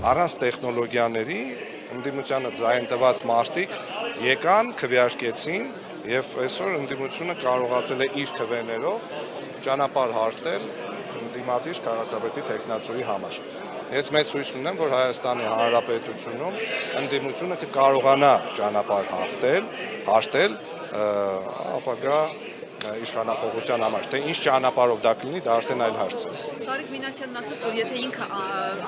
առանց տեխնոլոգիաների ընդդիմությանը ձայն տված մարդիկ եկան, քվեարկեցին եւ այսօր ընդդիմությունը կարողացել է իր քվեներով ճանապարհ հարթել ընդդիմադիր քաղաքապետի տեխնացուի համար։ Ես մեծ հույս ունեմ, որ Հայաստանի Հանրապետությունում ընդդիմությունը կկարողանա ճանապարհ հարթել ապագա իշխանապողության համար, թե ինչ ճանապարհով դա կլինի, դա արդեն այլ հարց է։ Սարիկ Մինասյանն ասաց, որ եթե ինքը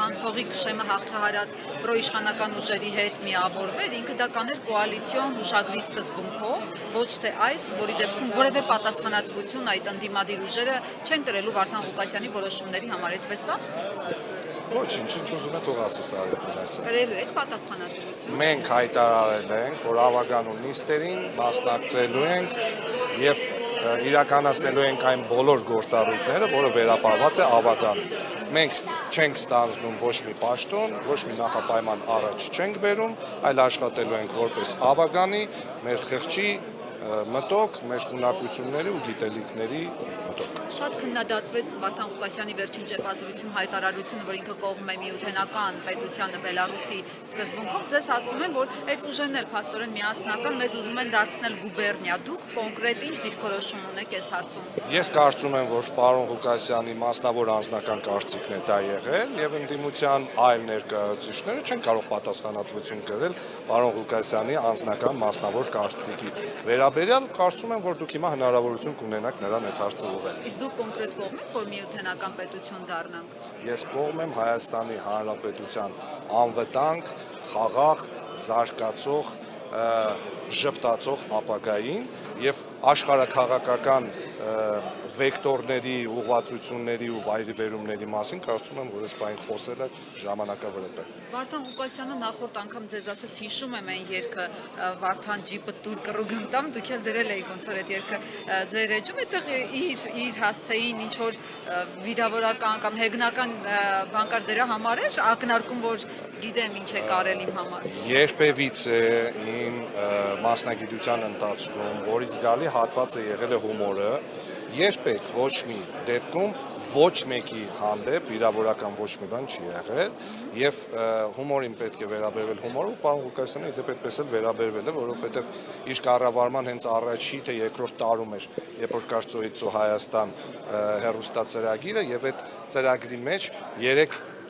անցողիկ շեմը հաղթահարած պրոիշխանական ուժերի հետ միավորվեր, ինքը դա կաներ կոալիցիոն հուշագրի սկզբունքով, ոչ թե այս, որի դեպքում որևէ պատասխանատվություն այդ ընդդիմադիր ուժերը չեն կրելու Վարդան Ղուկասյանի որոշումների համար, այդպես է։ Ոչինչ, ինչ ուզում է թող ասի Սարիկ Մինասյանը։ Կրելու եք պատասխանատվություն։ Մենք հայտարարել ենք, որ ավագանու նիստերին մասնակցելու ենք եւ իրականացնելու ենք այն բոլոր գործառույթները, որը վերապահված է ավագանին։ Մենք չենք ստանձնում ոչ մի պաշտոն, ոչ մի նախապայման առաջ չենք բերում, այլ աշխատելու ենք որպես ավագանի, մեր խղճի մտոք, մեր ունակությունների ու գիտելիքների մտոք։ Շատ քննադատվեց Վարդան Ղուկասյանի վերջին ճեպազրույցում հայտարարությունը, որ ինքը կողմ է միութենական պետությանը Բելարուսի սկզբունքով, ձեզ ասում են, որ այդ ուժերն էլ փաստորեն միասնական, մեզ ուզում են դարձնել գուբերնիա։ Դուք կոնկրետ ինչ դիրքորոշում ունեք այս հարցում։ Ես կարծում եմ, որ պարոն Ղուկասյանի մասնավոր անձնական կարծիքն է դա եղել եւ ընդդիմության այլ ներկայացուցիչները չեն կարող պատասխանատվություն կրել պարոն Ղուկասյանի անձնական մասնավոր կարծիքի վերաբերյալ, կարծում եմ, որ դուք հիմա հնարավորություն կունենաք նրան այդ հարցը ուղղել։ Իսկ դուք կոնկրետ կողմ եք, որ միութենական պետություն դառնանք։ Ես կողմ եմ Հայաստանի Հանրապետության անվտանգ, խաղաղ, զարգացող, ժպտացող ապագային եւ աշխարհաքաղաքական վեկտորների, ուղղվածությունների ու վայրիվերումների մասին կարծում եմ, որ այս բանը խոսելը ժամանակավրեպ է։ Վարդան Ղուկասյանը նախորդ անգամ ձեզ ասաց, հիշում եմ այն երգը Վարդան ջիպը տուր կռուգում տամ, դուք էլ դրել էիք ոնց որ այդ երգը ձեր էջում, այդտեղ իր հասցեին ինչ որ վիրավորական կամ հեգնական բան կար դրա համար էր, ակնարկում որ գիտեմ ինչ է կարել իմ համար։ Երբևից է իմ մասնագիտության ընթացքում, որից գալի հատված է եղել է հումորը, երբեք ոչ մի դեպքում ոչ մեկի հանդեպ վիրավորական ոչ մի բան չի եղել եւ հումորին պետք է վերաբերվել հումորով, պարոն Ղուկասյանը դեպ այդպես էլ վերաբերվել է, որովհետեւ իր կառավարման հենց առաջի թե երկրորդ տարում էր, երբ որ Կարծոյիցո Հայաստան հեռուստացրագիրը եւ այդ ծրագրի մեջ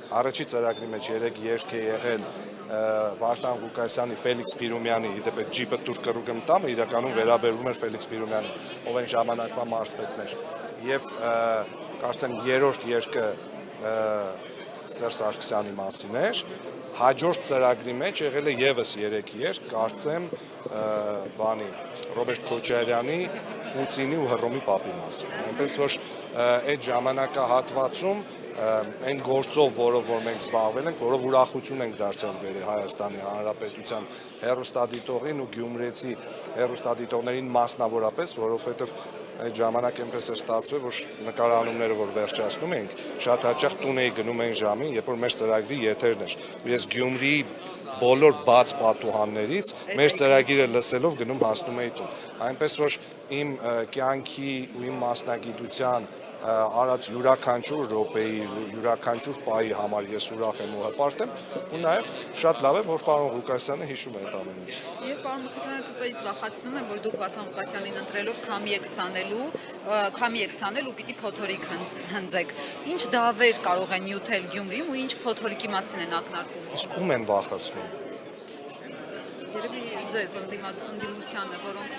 առաջի ծրագրի մեջ 3 երգ է եղել Վարդան Ղուկասյանի, Ֆելիքս Պիրումյանի, դեպ այդ ջիպը տուր կռուգում տամը իրականում վերաբերվում էր Ֆելիքս Պիրումյանին, ով այն ժամանակվա մարզպետն էր եւ կարծեմ երրորդ երգը Սերժ Սարգսյանի մասին էր, հաջորդ ծրագրի մեջ եղել է եւս 3 երգ, կարծեմ Ռոբերտ Քոչարյանի, Պուտինի ու Հռոմի պապի մասին, այնպես որ այդ ժամանակահատվածում այն գործով, որով որ մենք զբաղվել ենք, որով ուրախություն ենք դարձել Հայաստանի Հանրապետության հեռուստադիտողին ու գյումրեցի հեռուստադիտողներին մասնավորապես, որովհետև այդ ժամանակ այնպես էր ստացվել, որ նկարահանումները, որ վերջացնում ենք, շատ հաճախ տուն էի գնում այն ժամին, երբ որ մեր ծրագրի եթերն էր։ Ես Գյումրիի բոլոր բաց պատուհաններից մեր ծրագիրը լսելով գնում հասնում էի տուն։ Այնպես որ իմ կյանքի ու իմ մասնագիտության արած յուրաքանչյուր րոպեի, յուրաքանչյուր պահի համար ես ուրախ եմ ու հպարտ եմ, ու նաև շատ լավ է, որ պարոն Ղուկասյանը հիշում է այդ ամեն ինչը։ Եվ պարոն Մխիթարյանը թվայից վախացնում եմ, որ դուք Վարդան Ղուկասյանին ընտրելով քամի եք ցանել ու պիտի փոթորիկ հնձեք։ Ինչ դավեր կարող են նյութել Գյումրիում ու ինչ փոթորիկի մասին են ակնարկում։ Իսկ ում են վախացնում։ Երևի ձեզ ընդդիմությանը, որոնք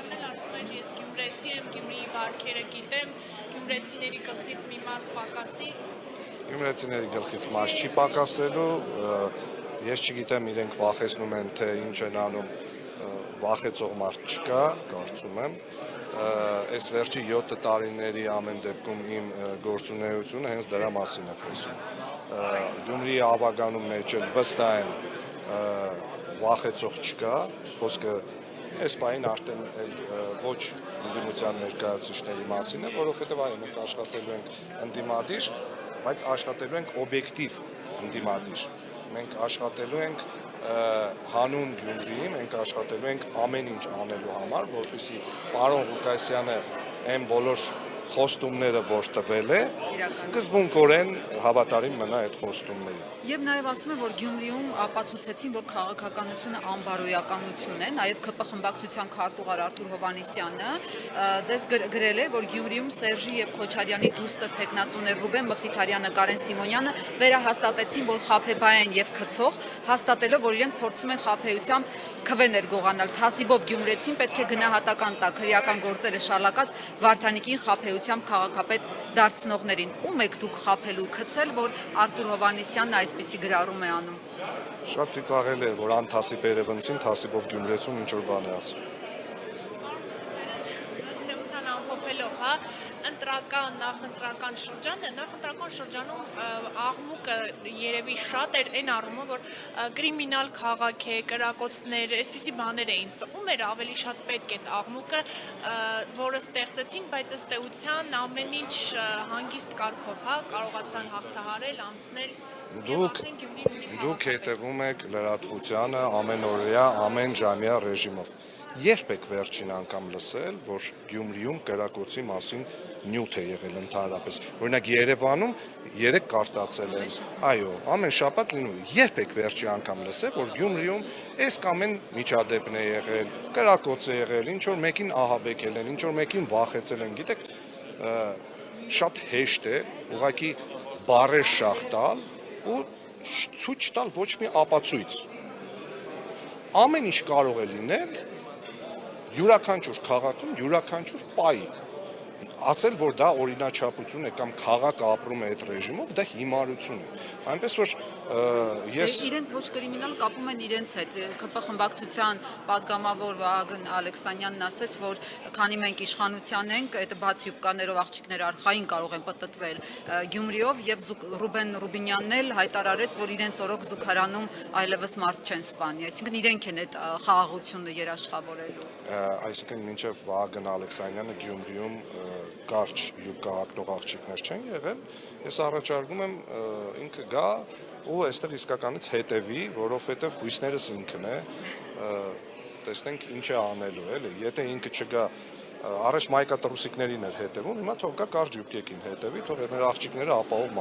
ես գյումրեցի եմ, Գյումրիի բարքերը գիտեմ, գյումրեցիների գլխից մի մաս պակասի։ Գյումրեցիների գլխից մաս չի պակասելու, ես չգիտեմ իրենք վախեցնում են, թե ինչ են անում, վախեցող մարդ չկա, կարծում եմ, այս վերջի 7 տարիների ամեն դեպքում իմ գործունեությունը հենց դրա մասին է խոսում։ Գյումրիի ավագանու մեջ էլ վստահ եմ վախեցող չկա, խոսքը այս պահին արդեն ոչ ընդդիմության ներկայացուցիչների մասին է, որովհետև այո, մենք աշխատելու ենք ընդդիմադիր, բայց աշխատելու ենք օբյեկտիվ ընդդիմադիր։ Մենք աշխատելու ենք հանուն Գյումրիի, մենք աշխատելու ենք ամեն ինչ անելու համար, որպեսզի պարոն Ղուկասյանը այն բոլոր խոստումները որ տվել է, սկզբունքորեն հավատարիմ մնա այդ խոստումներին։ Եվ նաև ասում են, որ Գյումրիում ապացուցեցին, որ քաղաքականությունը անբարոյականություն է, նաև ԿՊ խմբակցության քարտուղար Արթուր Հովհաննիսյանը ձեզ գրել է, որ Գյումրիում Սերժի եւ Քոչարյանի դուստր տեխնացուներ Ռուբեն Մխիթարյանը, Կարեն Սիմոնյանը վերահաստատեցին, որ խաբեբայ են եւ քցող, հաստատելով, որ իրենք փորձում են խաբեությամբ քվեներ գողանալ։ Թասիբով գյումրեցին պետք է գնահատական տա քրեական գործերը շարունակած Վարդանիկին խաբեությամբ քաղաքապետ դարձնողներին։ Ում եք դուք խաբելու քցել, որ Արթուր Հովհաննիսյանն այսպիսի գրառում է անում։ Շատ ծիծաղել է, որ անթասիբ երևանցին թասիբով գյումրեցում ինչ որ բան է ասում։ Ըստ ամփոփելով, հա, ընտրական, նախընտրական շրջանում աղմուկը երևի շատ էր այն առումով, որ կրիմինալ քաղաք է, կրակոցներ, այսպիսի բաներ էին ստում, էր ավելի շատ պետք է աղմուկը, որը ստեղծեցին, բայց ըստ էության ամեն ինչ հանգիստ կարգով, հա, կարողացան հաղթահարել, անցնել։ Դուք հետևում եք լրատվությանը ամենօրյա, ամենժամյա ռեժիմով։ Երբ եք վերջին անգամ լսել, որ Գյումրիում կրակոցի մասին նյութ է եղել ընդհանրապես։ Օրինակ Երևանում 3 կարտացել են։ Այո, ամեն շաբաթ լինում է։ Երբ եք վերջին անգամ լսել, որ Գյումրիում այս կամ այն միջադեպն է եղել, կրակոց է եղել, ինչ որ մեկին ահաբեկել են, ինչ որ մեկին վախեցել են, գիտեք, շատ հեշտ է ուղղակի բառեր շահ տալ ու ցույց տալ ոչ մի ապացույց։ Ամեն ինչ կարող է լինել յուրաքանչյուր քաղաքում, յուրաքանչյուր պայի։ Ասել, որ դա օրինաչափություն է կամ քաղաքը ապրում է այդ ռեժիմով, դա հիմարություն է։ Այնպես որ ես իրենք ոչ կրիմինալ կապում են իրենց հետ։ ԿՊ խմբակցության падգամավոր Վահագն Ալեքսանյանն ասաց, որ քանի մենք իշխանության ենք, այդ բաց յուբկաներով աղջիկներ արխային կարող են պտտվել Գյումրիով եւ Ռուբեն Ռուբինյանն էլ հայտարարեց, որ իրենց օրոք զուգարանում այլևս մարդ չեն սպանի, այսինքն իրենք են այդ խաղաղությունը երաշխավորելու։ Այսինքն մինչև Վահագն Ալեքսանյանը Գյումրիում կարճ յուբկա հագնող աղջիկներ չեն եղել, ես առաջարկում եմ ինքը գա ու այստեղ իսկականից հետևի, որովհետև հույսներս ինքն է, տեսնենք ինչ է անելու, էլի, եթե ինքը չգա, առաջ մայկա տրուսիկներին էր հետևում, հիմա թող գա կարճ յուբկեքին հետևի, թող մեր աղջիկները ապահով